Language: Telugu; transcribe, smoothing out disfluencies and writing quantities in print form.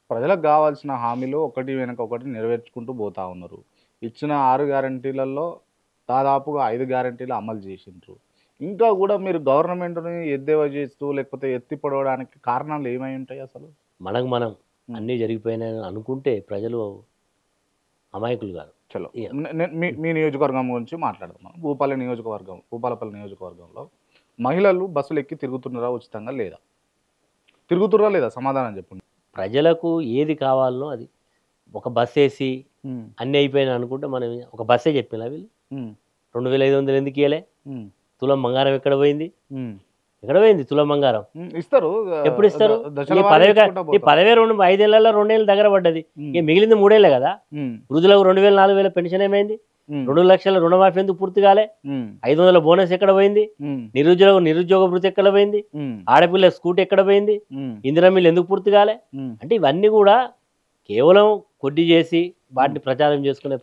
ప్రజలకు గావాల్సిన హామీలు ఒకటి వెనక ఒకటి నెరవేర్చుకుంటూ పోతా ఉన్నారు. ఇచ్చిన 6 గ్యారంటీలలో దాదాపుగా 5 గ్యారంటీలు అమలు జేసిండ్రు. ఇంకా గూడా మీరు గవర్నమెంట్‌ని ఎద్దేవా జేస్తూ లేకపోతే ఎత్తి పొడవడానికి కారణాలు ఏమై ఉంటాయి అసలు? మనకు మనం హ్మ్. అన్నీ జరిగిపోయినాయని అనుకుంటే ప్రజలు అమాయకులు కాదు. చలో. ఇగ మీ నియోజకవర్గం గురించి మాట్లాడదాం మనం. భూపాలపల్లి నియోజకవర్గంలో మహిళలు బస్సులు ఎక్కి తిరుగుతున్నారా ఉచితంగా లేదా? తిరుగుతుర్రా లేదా? సమాధానం చెప్పండి. ప్రజలకు ఏది కావాలనో అది ఒక బస్సేసి హ్మ్. అన్నీ అయిపోయినాయి అనుకుంటే మనం ఒక బస్సే చెప్పినా వీళ్ళు హ్మ్. 2500 ఎందుకు ఇయ్యలే? హ్మ్. తులం బంగారం ఎక్కడ పోయింది? హ్మ్. ఎక్కడ పోయింది తులం బంగారం? ఇస్తారు. ఎప్పుడు ఇస్తారు? దశల నీ వారీగా ఇచ్చుకుంటా నీ పోతారు. పదవే 5 ఏళ్లలో 2 ఏళ్ళు దగ్గర పడ్డది. హ్మ్. ఇక మిగిలింది 3 ఏళ్ళే కదా. హ్మ్. వృద్ధులకు 2000 4000 పెన్షన్ ఏమైంది? హ్మ్. 2 లక్షల రుణమాఫీ ఎందుకు పూర్తి కాలే? హ్మ్. 500 బోనస్ ఎక్కడ పోయింది? హ్మ్. నిరుద్యోగ భృతి ఎక్కడ పోయింది? హ్మ్. ఆడపిల్ల స్కూటీ ఎక్కడ పోయింది? హ్మ్. ఇందిరా మిల్లు ఎందుకు పూర్తి కాలే? హ్మ్. అంటే ఇవన్నీ కూడా కేవలం కొద్ది చేసి వాటిని ప్రచారం చేసుకునే